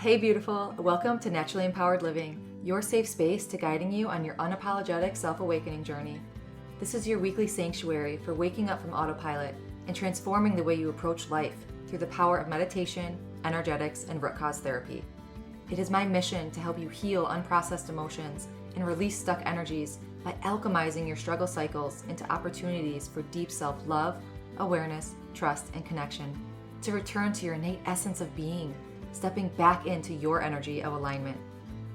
Hey beautiful, welcome to Naturally Empowered Living, your safe space to guiding you on your unapologetic self-awakening journey. This is your weekly sanctuary for waking up from autopilot and transforming the way you approach life through the power of meditation, energetics, and root cause therapy. It is my mission to help you heal unprocessed emotions and release stuck energies by alchemizing your struggle cycles into opportunities for deep self-love, awareness, trust, and connection, to return to your innate essence of being, stepping back into your energy of alignment.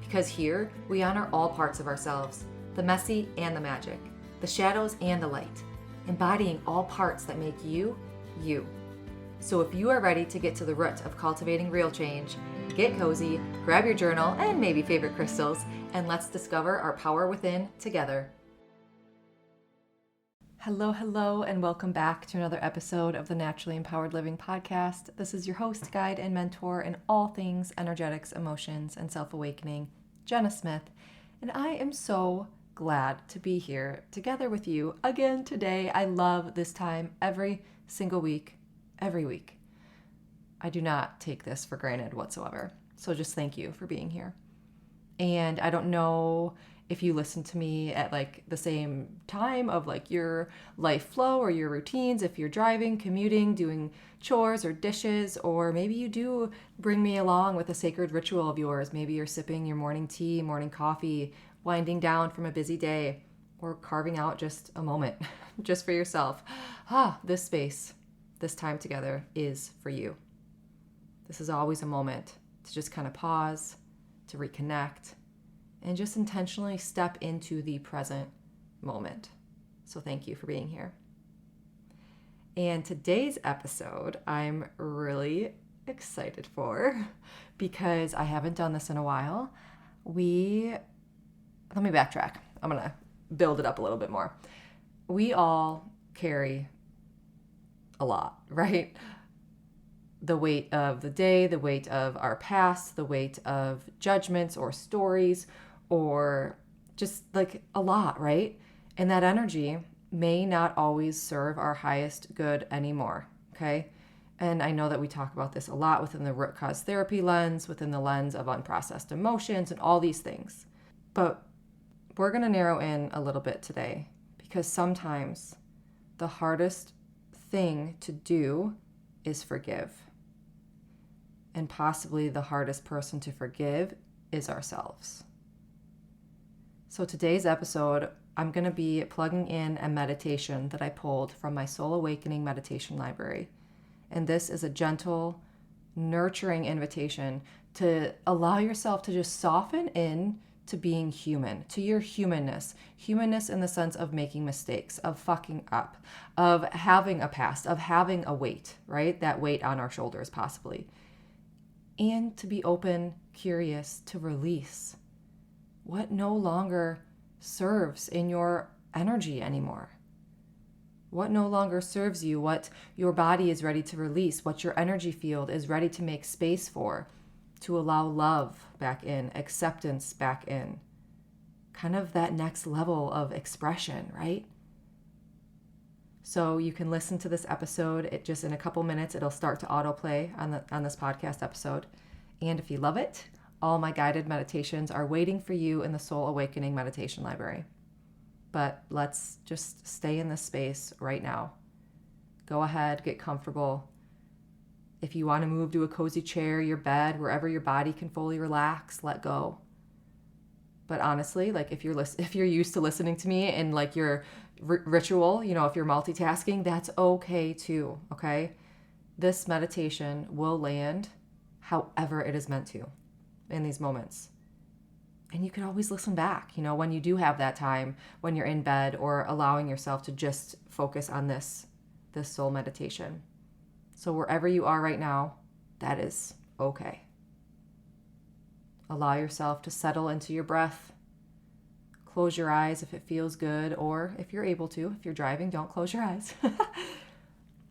Because here, we honor all parts of ourselves, the messy and the magic, the shadows and the light, embodying all parts that make you, you. So if you are ready to get to the root of cultivating real change, get cozy, grab your journal and maybe favorite crystals, and let's discover our power within together. Hello, and welcome back to another episode of the Naturally Empowered Living podcast. This is your host, guide, and mentor in all things energetics, emotions, and self-awakening, Jenna Smith, and I am so glad to be here together with you again today. I love this time every single week, every week. I do not take this for granted whatsoever, so just thank you for being here. And I don't know if you listen to me at like the same time of like your life flow or your routines, if you're driving, commuting, doing chores or dishes, or maybe you do bring me along with a sacred ritual of yours. Maybe you're sipping your morning tea, morning coffee, winding down from a busy day, or carving out just a moment just for yourself. This space, this time together is for you. This is always a moment to just kind of pause, to reconnect, and just intentionally step into the present moment. So thank you for being here. And today's episode, I'm really excited for because I haven't done this in a while. Let me backtrack. I'm going to build it up a little bit more. We all carry a lot, right? The weight of the day, the weight of our past, the weight of judgments or stories, or just like a lot, right? And that energy may not always serve our highest good anymore, okay? And I know that we talk about this a lot within the root cause therapy lens, within the lens of unprocessed emotions and all these things. But we're going to narrow in a little bit today because sometimes the hardest thing to do is forgive. And possibly the hardest person to forgive is ourselves. So today's episode, I'm going to be plugging in a meditation that I pulled from my Soul Awakening meditation library. And this is a gentle, nurturing invitation to allow yourself to just soften in to being human, to your humanness. Humanness in the sense of making mistakes, of fucking up, of having a past, of having a weight, right? That weight on our shoulders possibly. And to be open, curious, to release what no longer serves in your energy anymore. What no longer serves you, what your body is ready to release, what your energy field is ready to make space for, to allow love back in, acceptance back in. Kind of that next level of expression, right? So you can listen to this episode. It just in a couple minutes, it'll start to autoplay on this podcast episode. And if you love it, all my guided meditations are waiting for you in the Soul Awakening meditation library. But let's just stay in this space right now. Go ahead, get comfortable. If you want to move to a cozy chair, your bed, wherever your body can fully relax, let go. But honestly, like if you're used to listening to me in like your ritual, if you're multitasking, that's okay too, okay? This meditation will land however it is meant to in these moments. And you can always listen back, when you do have that time, when you're in bed or allowing yourself to just focus on this soul meditation. So wherever you are right now, that is okay. Allow yourself to settle into your breath. Close your eyes if it feels good, or if you're able to. If you're driving, don't close your eyes.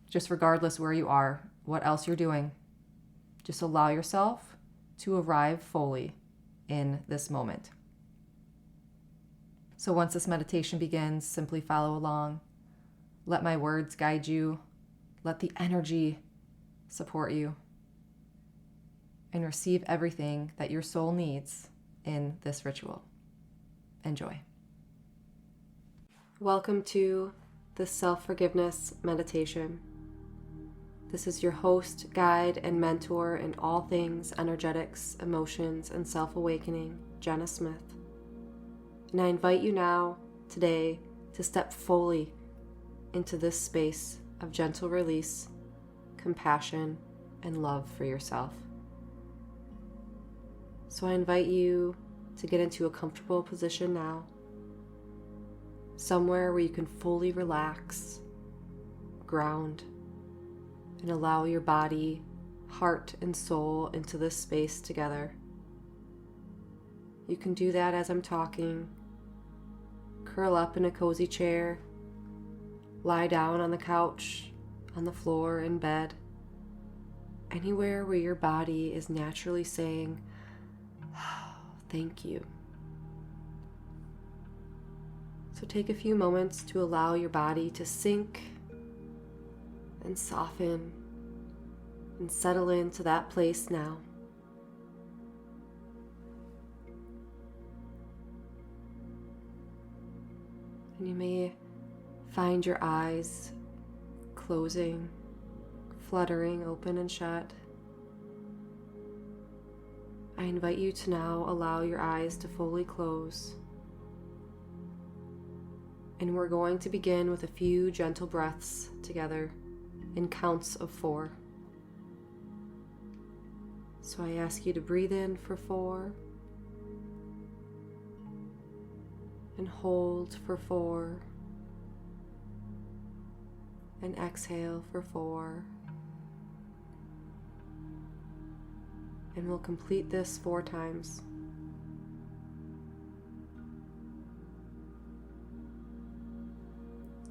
Just regardless where you are, what else you're doing, just allow yourself to arrive fully in this moment. So once this meditation begins, simply follow along. Let my words guide you. Let the energy support you. and receive everything that your soul needs in this ritual. Enjoy. Welcome to the self-forgiveness meditation. This is your host, guide, and mentor in all things energetics, emotions, and self-awakening, Jenna Smith. And I invite you now, today, to step fully into this space of gentle release, compassion, and love for yourself. So I invite you to get into a comfortable position now, somewhere where you can fully relax, ground, and allow your body, heart, and soul into this space together. You can do that as I'm talking. Curl up in a cozy chair, lie down on the couch, on the floor, in bed, anywhere where your body is naturally saying, thank you. So take a few moments to allow your body to sink and soften and settle into that place now. And you may find your eyes closing, fluttering open and shut. I invite you to now allow your eyes to fully close. And we're going to begin with a few gentle breaths together in counts of 4. So I ask you to breathe in for 4 and hold for 4 and exhale for 4. And we'll complete this 4 times.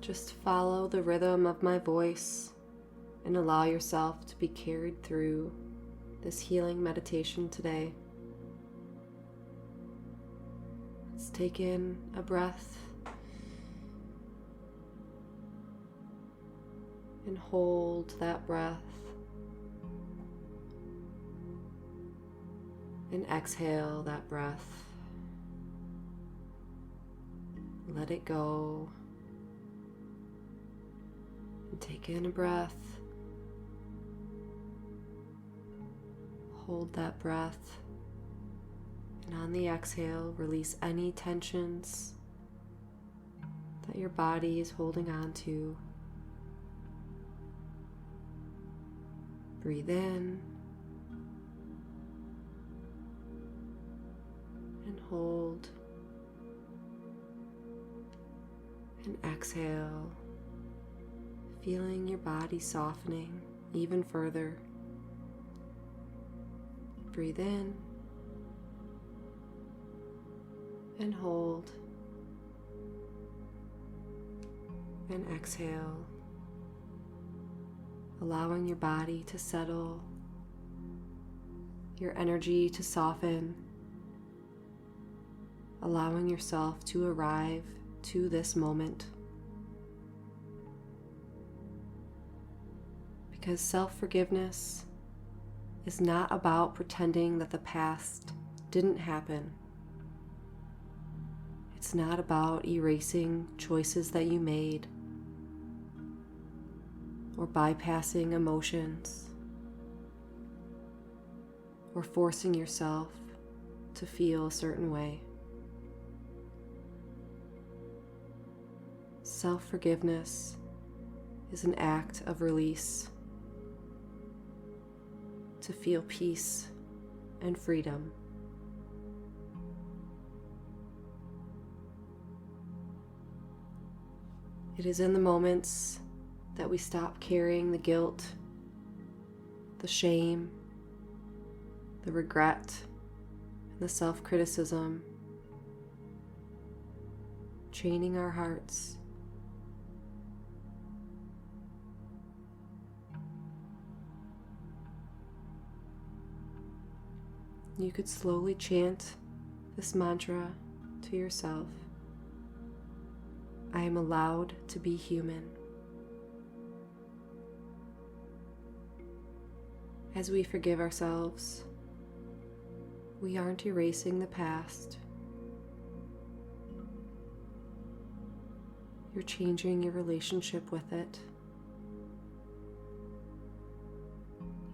Just follow the rhythm of my voice and allow yourself to be carried through this healing meditation today. Let's take in a breath and hold that breath. And exhale that breath. Let it go. And take in a breath. Hold that breath. And on the exhale, release any tensions that your body is holding on to. Breathe in. And hold. And exhale, feeling your body softening even further. Breathe in and hold and exhale, allowing your body to settle, your energy to soften, allowing yourself to arrive to this moment. Because self-forgiveness is not about pretending that the past didn't happen. It's not about erasing choices that you made or bypassing emotions or forcing yourself to feel a certain way. Self-forgiveness is an act of release, to feel peace and freedom. It is in the moments that we stop carrying the guilt, the shame, the regret, and the self-criticism, chaining our hearts. You could slowly chant this mantra to yourself. I am allowed to be human. As we forgive ourselves We aren't erasing the past. You're changing your relationship with it.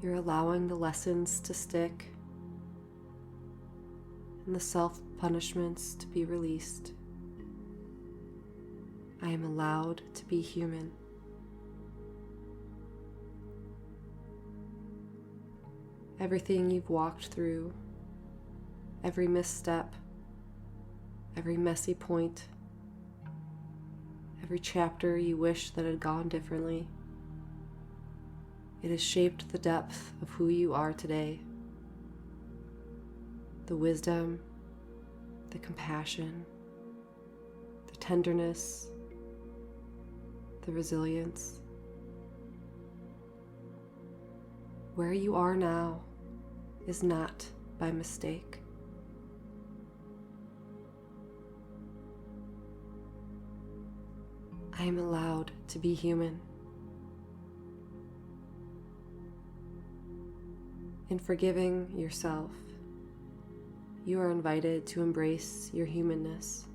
You're allowing the lessons to stick and the self-punishments to be released. I am allowed to be human. Everything you've walked through, every misstep, every messy point, every chapter you wish that had gone differently, it has shaped the depth of who you are today. The wisdom, the compassion, the tenderness, the resilience. Where you are now is not by mistake. I am allowed to be human. In forgiving yourself, you are invited to embrace your humanness.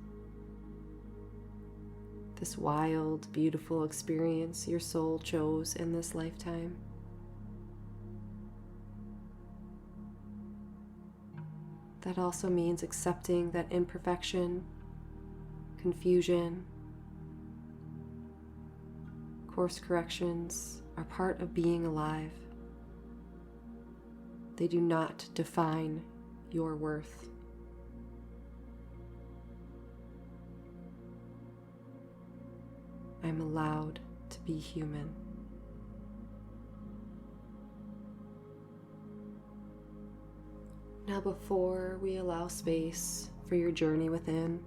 This wild, beautiful experience your soul chose in this lifetime. That also means accepting that imperfection, confusion, course corrections are part of being alive. They do not define your worth. I'm allowed to be human. Now, before we allow space for your journey within,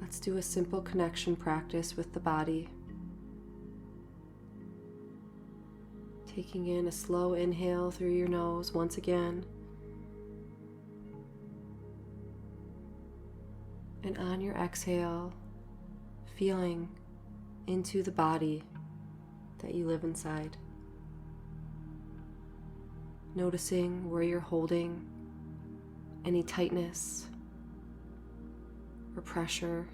let's do a simple connection practice with the body. Taking in a slow inhale through your nose once again. And on your exhale, feeling into the body that you live inside. Noticing where you're holding any tightness or pressure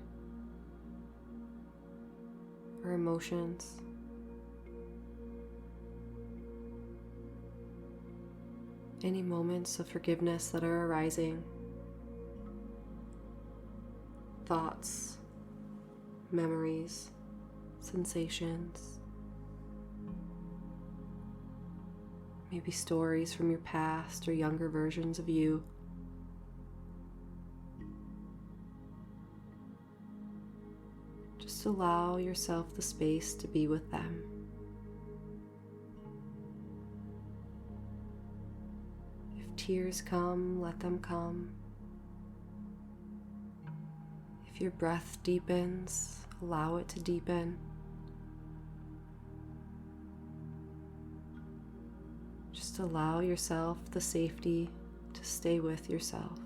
or emotions. Any moments of forgiveness that are arising, thoughts, memories, sensations, maybe stories from your past or younger versions of you. Just allow yourself the space to be with them. If tears come, let them come. If your breath deepens, allow it to deepen. Just allow yourself the safety to stay with yourself.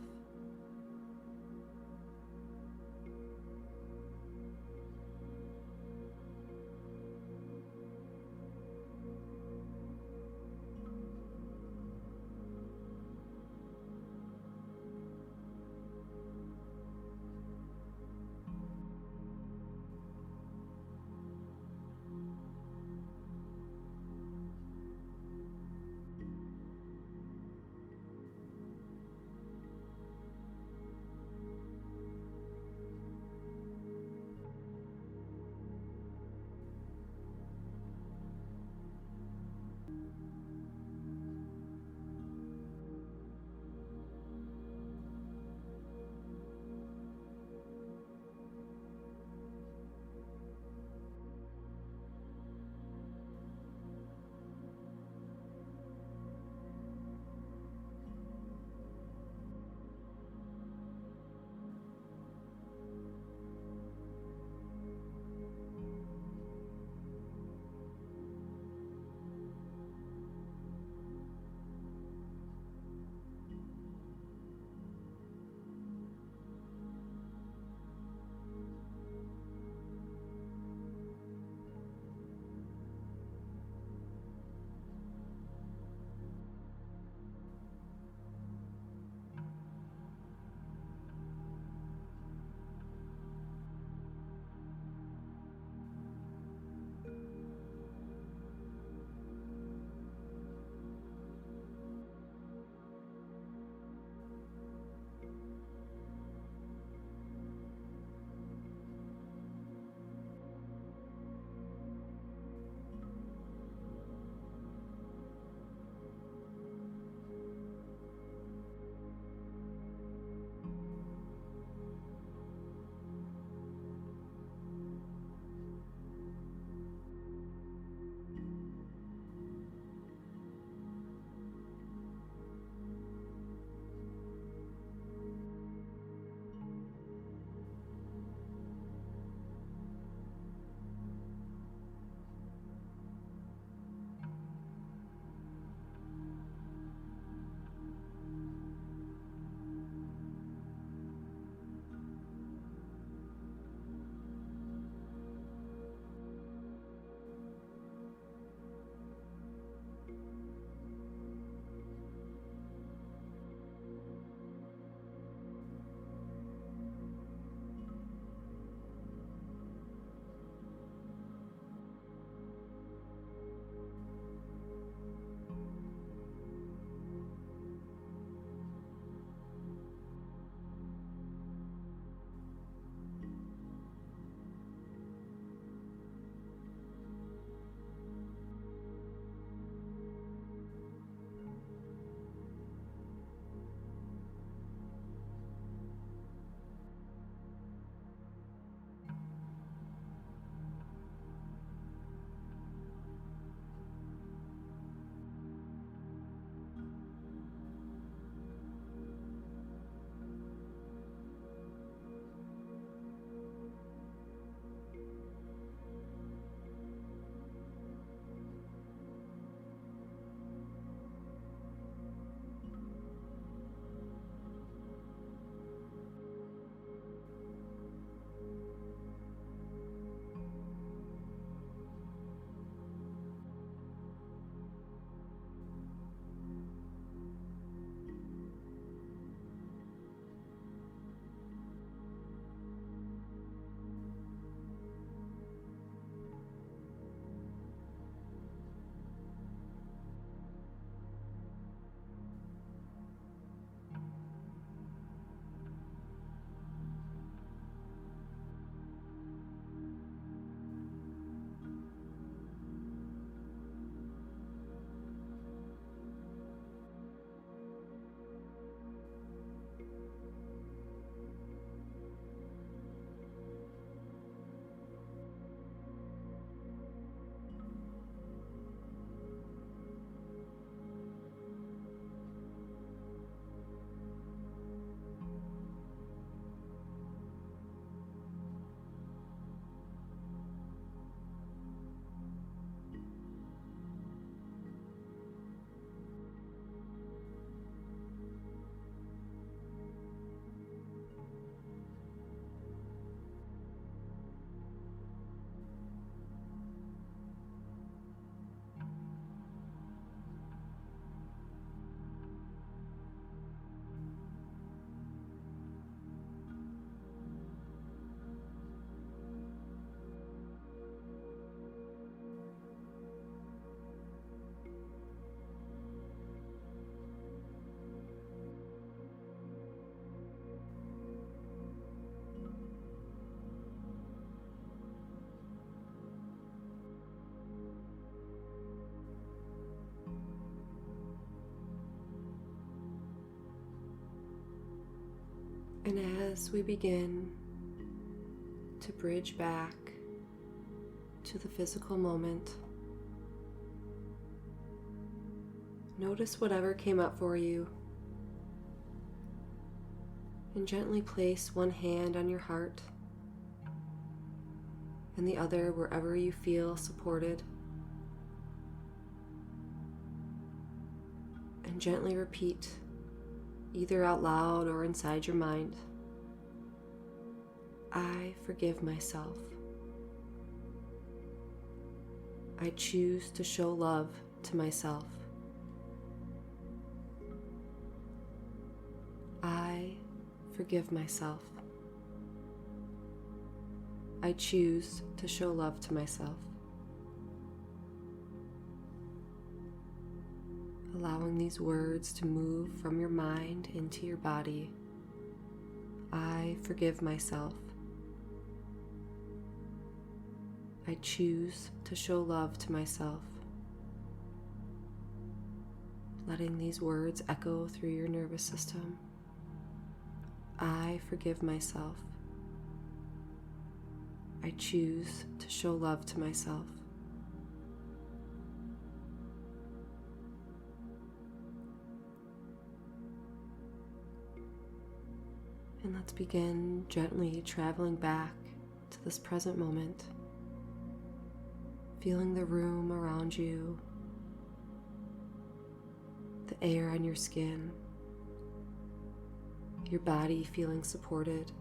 And as we begin to bridge back to the physical moment, notice whatever came up for you and gently place one hand on your heart and the other wherever you feel supported. And gently repeat, either out loud or inside your mind, I forgive myself. I choose to show love to myself. I forgive myself. I choose to show love to myself. Allowing these words to move from your mind into your body. I forgive myself. I choose to show love to myself. Letting these words echo through your nervous system. I forgive myself. I choose to show love to myself. And let's begin gently traveling back to this present moment, feeling the room around you, the air on your skin, your body feeling supported.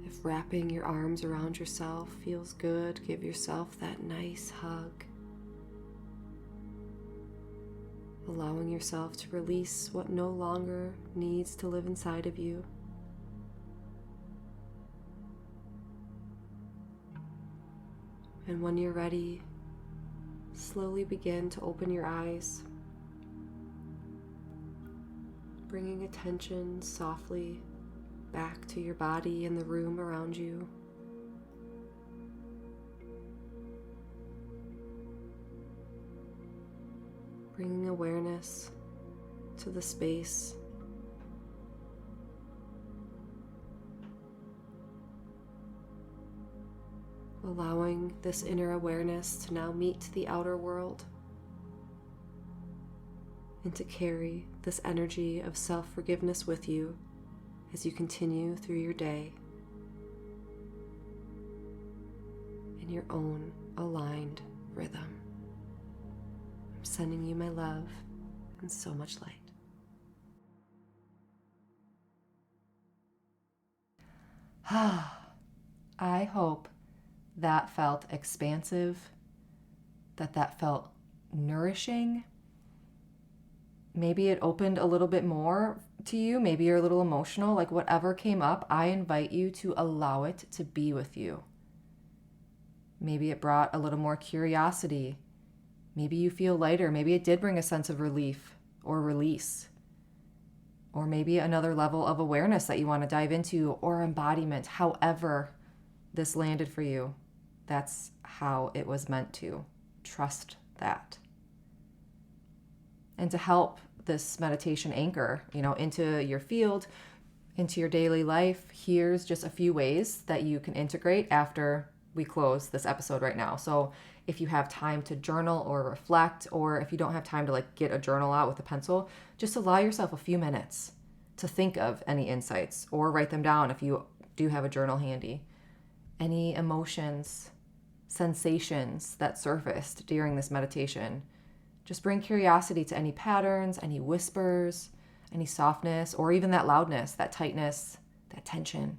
If wrapping your arms around yourself feels good, give yourself that nice hug. Allowing yourself to release what no longer needs to live inside of you. And when you're ready, slowly begin to open your eyes, bringing attention softly back to your body and the room around you. Bringing awareness to the space. Allowing this inner awareness to now meet the outer world and to carry this energy of self-forgiveness with you as you continue through your day in your own aligned rhythm. I'm sending you my love and so much light. I hope that felt expansive, that felt nourishing. Maybe it opened a little bit more to you. Maybe you're a little emotional. Like whatever came up, I invite you to allow it to be with you. Maybe it brought a little more curiosity. Maybe you feel lighter. Maybe it did bring a sense of relief or release. Or maybe another level of awareness that you want to dive into, or embodiment. However this landed for you, that's how it was meant to. Trust that. And to help this meditation anchor, into your field, into your daily life, here's just a few ways that you can integrate after we close this episode right now. So if you have time to journal or reflect, or if you don't have time to get a journal out with a pencil, just allow yourself a few minutes to think of any insights or write them down if you do have a journal handy. Any emotions, sensations that surfaced during this meditation. Just bring curiosity to any patterns, any whispers, any softness, or even that loudness, that tightness, that tension.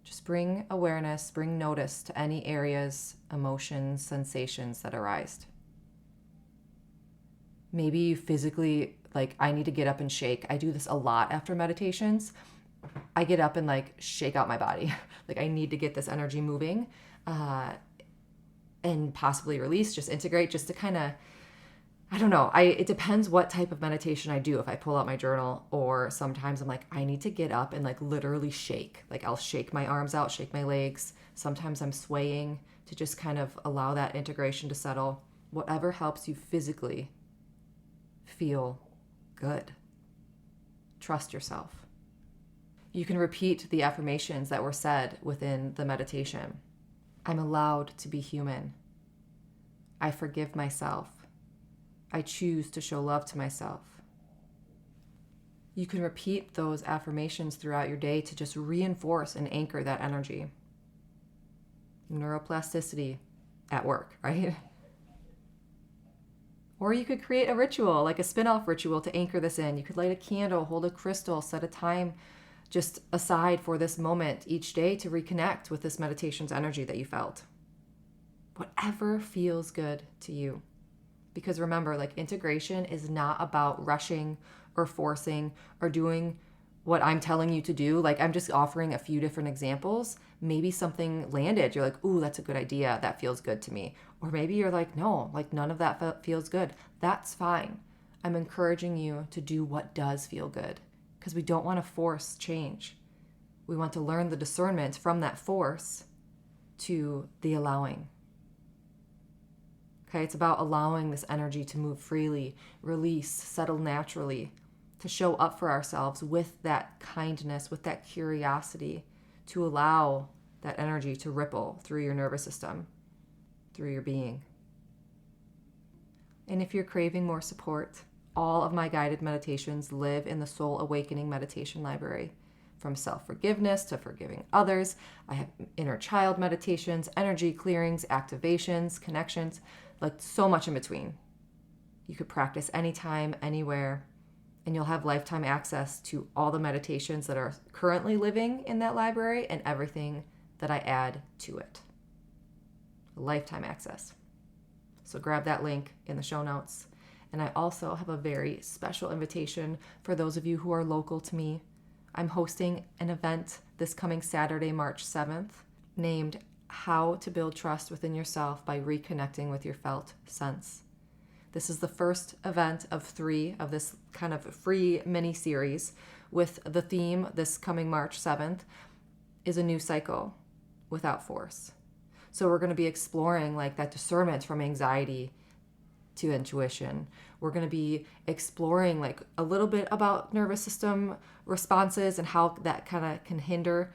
Just bring awareness, bring notice to any areas, emotions, sensations that arise. Maybe you physically, I need to get up and shake. I do this a lot after meditations. I get up and shake out my body. I need to get this energy moving and possibly release, just integrate, just to kind of, I don't know. It depends what type of meditation I do. If I pull out my journal, or sometimes I'm I need to get up and literally shake. I'll shake my arms out, shake my legs. Sometimes I'm swaying to just kind of allow that integration to settle. Whatever helps you physically feel good. Trust yourself. You can repeat the affirmations that were said within the meditation. I'm allowed to be human. I forgive myself. I choose to show love to myself. You can repeat those affirmations throughout your day to just reinforce and anchor that energy. Neuroplasticity at work, right? Or you could create a ritual, like a spin-off ritual to anchor this in. You could light a candle, hold a crystal, set a time just aside for this moment each day to reconnect with this meditation's energy that you felt. Whatever feels good to you. Because remember, like, integration is not about rushing or forcing or doing what I'm telling you to do. Like, I'm just offering a few different examples. Maybe something landed. You're like, ooh, that's a good idea. That feels good to me. Or maybe you're like, no, like none of that feels good. That's fine. I'm encouraging you to do what does feel good, because we don't want to force change. We want to learn the discernment from that force to the allowing. Okay, it's about allowing this energy to move freely, release, settle naturally, to show up for ourselves with that kindness, with that curiosity, to allow that energy to ripple through your nervous system, through your being. And if you're craving more support, all of my guided meditations live in the Soul Awakening Meditation Library. From self-forgiveness to forgiving others, I have inner child meditations, energy clearings, activations, connections, like so much in between. You could practice anytime, anywhere, and you'll have lifetime access to all the meditations that are currently living in that library and everything that I add to it. Lifetime access. So grab that link in the show notes. And I also have a very special invitation for those of you who are local to me. I'm hosting an event this coming Saturday, March 7th, named How to Build Trust Within Yourself by Reconnecting with Your Felt Sense. This is the first event of 3 of this kind of free mini-series, with the theme this coming March 7th is a new cycle without force. So we're going to be exploring like that discernment from anxiety to intuition. We're going to be exploring like a little bit about nervous system responses and how that kind of can hinder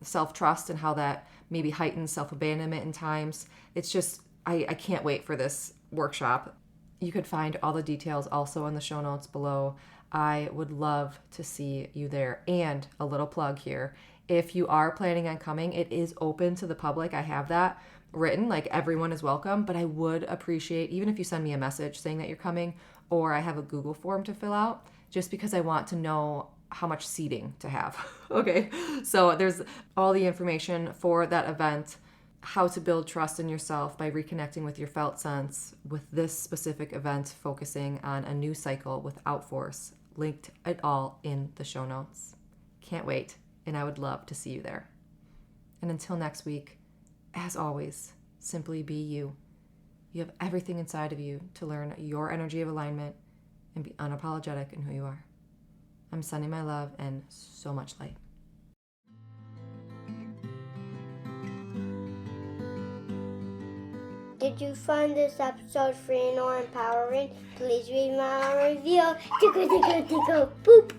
self-trust and how that maybe heightens self-abandonment in times. It's just, I can't wait for this workshop. You could find all the details also in the show notes below. I would love to see you there. And a little plug here. If you are planning on coming, it is open to the public. I have that written, like everyone is welcome, but I would appreciate, even if you send me a message saying that you're coming, or I have a Google form to fill out, just because I want to know how much seating to have. Okay, so there's all the information for that event, how to build trust in yourself by reconnecting with your felt sense, with this specific event focusing on a new cycle without force, linked it all in the show notes. Can't wait, and I would love to see you there. And until next week, as always, simply be you. You have everything inside of you to learn your energy of alignment and be unapologetic in who you are. I'm sending my love and so much light. Did you find this episode free or empowering? Please read my review. Tickle, boop.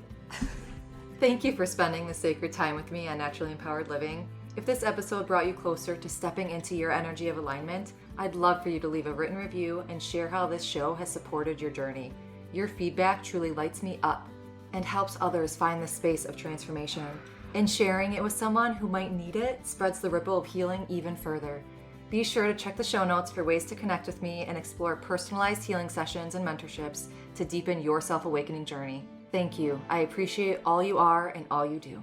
Thank you for spending the sacred time with me on Naturally Empowered Living. If this episode brought you closer to stepping into your energy of alignment, I'd love for you to leave a written review and share how this show has supported your journey. Your feedback truly lights me up and helps others find the space of transformation. And sharing it with someone who might need it spreads the ripple of healing even further. Be sure to check the show notes for ways to connect with me and explore personalized healing sessions and mentorships to deepen your self-awakening journey. Thank you. I appreciate all you are and all you do.